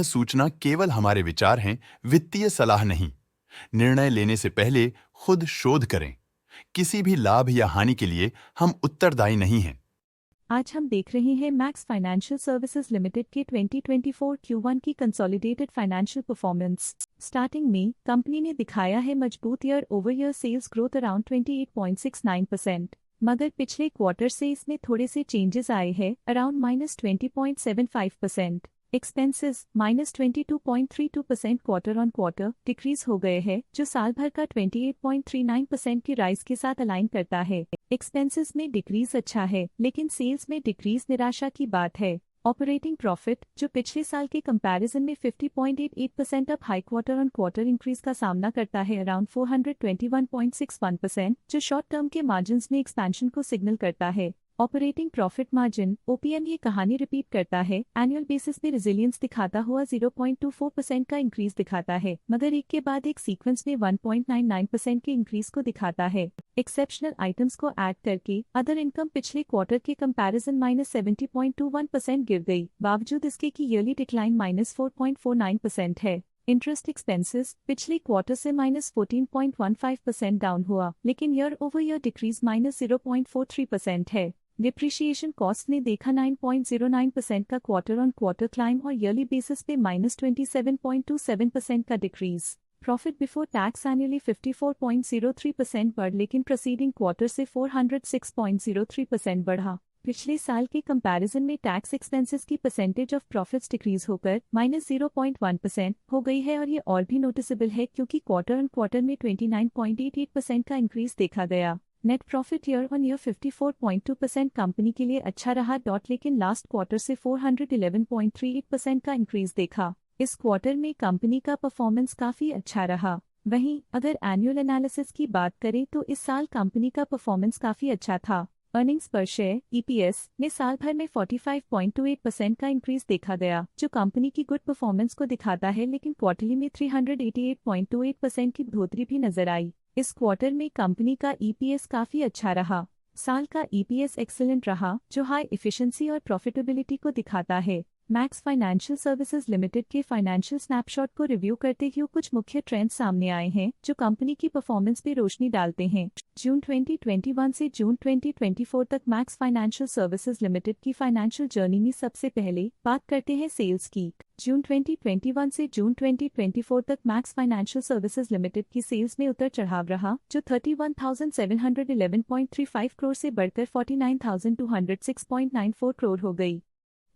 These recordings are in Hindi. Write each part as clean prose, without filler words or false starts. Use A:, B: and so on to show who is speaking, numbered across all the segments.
A: सूचना केवल हमारे विचार हैं, वित्तीय सलाह नहीं। निर्णय लेने से पहले खुद शोध करें। किसी भी लाभ या हानि के लिए हम उत्तरदायी नहीं हैं।
B: आज हम देख रहे हैं मैक्स फाइनेंशियल सर्विसेज लिमिटेड के 2024 Q1 की कंसोलिडेटेड फाइनेंशियल परफॉर्मेंस। स्टार्टिंग में कंपनी ने दिखाया है मजबूत year over year sales growth around 28.69%, मगर पिछले क्वार्टर से इसमें थोड़े से चेंजेस आए हैं around -20.75%। Expenses -22.32% quarter on quarter decrease हो गए हैं, जो साल भर का 28.39% की राइज के साथ अलाइन करता है। एक्सपेंसेस में डिक्रीज अच्छा है, लेकिन सेल्स में डिक्रीज निराशा की बात है। ऑपरेटिंग प्रॉफिट, जो पिछले साल के कंपैरिजन में 50.88% up high quarter on quarter increase का सामना करता है अराउंड 421.61%, जो शॉर्ट टर्म के मार्जिन्स में एक्सपेंशन को सिग्नल करता है। ऑपरेटिंग प्रॉफिट मार्जिन OPM ये कहानी रिपीट करता है, एनुअल बेसिस में रिजिलियंस दिखाता हुआ 0.24% का इंक्रीज दिखाता है, मगर एक के बाद एक सीक्वेंस में 1.99% के इंक्रीज को दिखाता है। एक्सेप्शनल आइटम्स को ऐड करके अदर इनकम पिछले क्वार्टर के कंपैरिजन -70.21% गिर गई, बावजूद इसके की ईयरली डिक्लाइन -4.49% है। इंटरेस्ट एक्सपेंसेस पिछले क्वार्टर से -14.15% डाउन हुआ, लेकिन ईयर ओवर ईयर डिक्रीज -0.43% है। डिप्रिशिएशन कॉस्ट ने देखा 9.09% का क्वार्टर ऑन क्वार्टर क्लाइम और ईयरली बेसिस पे -27.27% का decrease. Profit before tax annually 54.03% बढ़, लेकिन प्रीसीडिंग क्वार्टर से 406.03% बढ़ा। पिछले साल के कंपैरिजन में टैक्स एक्सपेंसेस की परसेंटेज ऑफ प्रॉफिट्स डिक्रीज होकर -0.1% हो गई है, और ये और भी नोटिसेबल है क्योंकि क्वार्टर ऑन क्वार्टर में 29.88% का इंक्रीज देखा गया। Net profit year on year 54.2% company के लिए अच्छा रहा, लेकिन लास्ट क्वार्टर से 411.38% का इंक्रीज देखा। इस क्वार्टर में कंपनी का परफॉर्मेंस काफी अच्छा रहा। वहीं अगर एनुअल एनालिसिस की बात करें तो इस साल कंपनी का परफॉर्मेंस काफी अच्छा था। अर्निंग्स पर शेयर EPS में साल भर में 45.28% का इंक्रीज देखा गया, जो कंपनी की गुड परफॉर्मेंस को दिखाता है, लेकिन क्वार्टरली में 388.28% की बढ़ोतरी भी नजर आई। इस क्वार्टर में कंपनी का EPS काफी अच्छा रहा। साल का EPS एक्सीलेंट रहा, जो हाई एफिशिएंसी और प्रॉफिटेबिलिटी को दिखाता है। मैक्स फाइनेंशियल सर्विसेज लिमिटेड के फाइनेंशियल स्नैपशॉट को रिव्यू करते हुए कुछ मुख्य ट्रेंड्स सामने आए हैं, जो कंपनी की परफॉर्मेंस पे रोशनी डालते हैं। जून 2021 से जून 2024 तक मैक्स फाइनेंशियल सर्विसेज लिमिटेड की फाइनेंशियल जर्नी में सबसे पहले बात करते हैं सेल्स की। जून 2021 से जून 2024 तक मैक्स फाइनेंशियल सर्विसेज लिमिटेड की सेल्स में उतर चढ़ाव रहा, जो 31,711.35 करोड़ से बढ़कर 49,206.94 करोड़ हो गई।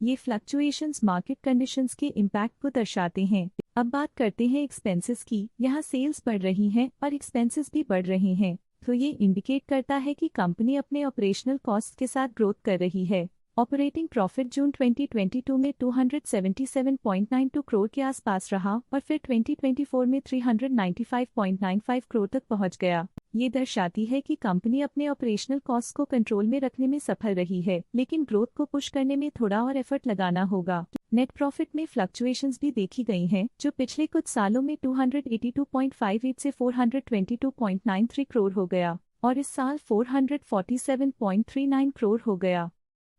B: ये फ्लक्चुएशंस मार्केट कंडीशंस के इम्पैक्ट को दर्शाते हैं। अब बात करते हैं एक्सपेंसेस की। यहाँ सेल्स बढ़ रही हैं और एक्सपेंसेस भी बढ़ रहे हैं, तो ये इंडिकेट करता है कि कंपनी अपने ऑपरेशनल कॉस्ट के साथ ग्रोथ कर रही है। ऑपरेटिंग प्रॉफिट जून 2022 में 277.92 करोड़ के आसपास रहा और फिर 2024 में 395.95 करोड़ तक पहुंच गया। ये दर्शाती है कि कंपनी अपने ऑपरेशनल कॉस्ट को कंट्रोल में रखने में सफल रही है, लेकिन ग्रोथ को पुश करने में थोड़ा और एफर्ट लगाना होगा। नेट प्रॉफिट में फ्लक्चुएशंस भी देखी गई हैं, जो पिछले कुछ सालों में 282.58 से 422.93 करोड़ हो गया और इस साल 447.39 करोड़ हो गया।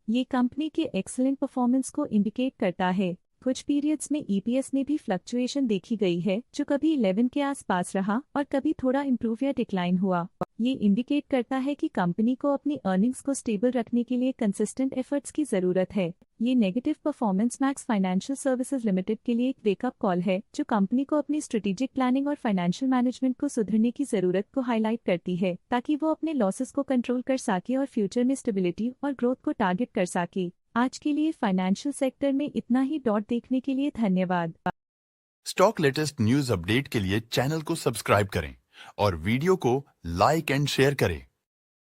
B: ये कंपनी के एक्सीलेंट परफॉर्मेंस को इंडिकेट करता है। कुछ पीरियड्स में EPS में भी फ्लक्चुएशन देखी गई है, जो कभी 11 के आसपास रहा और कभी थोड़ा इम्प्रूव या डिक्लाइन हुआ। ये इंडिकेट करता है कि कंपनी को अपनी अर्निंग्स को स्टेबल रखने के लिए कंसिस्टेंट एफर्ट्स की जरूरत है। ये negative performance max financial services limited के लिए एक वेकअप कॉल है, जो कंपनी को अपनी स्ट्रेटेजिक प्लानिंग और फाइनेंशियल मैनेजमेंट को सुधरने की जरूरत को हाईलाइट करती है, ताकि वो अपने लॉसेस को कंट्रोल कर सके और फ्यूचर में स्टेबिलिटी और ग्रोथ को टारगेट कर सके। आज के लिए फाइनेंशियल सेक्टर में इतना ही। देखने के लिए धन्यवाद।
A: स्टॉक लेटेस्ट न्यूज अपडेट के लिए चैनल को सब्सक्राइब करें और वीडियो को लाइक एंड शेयर करें।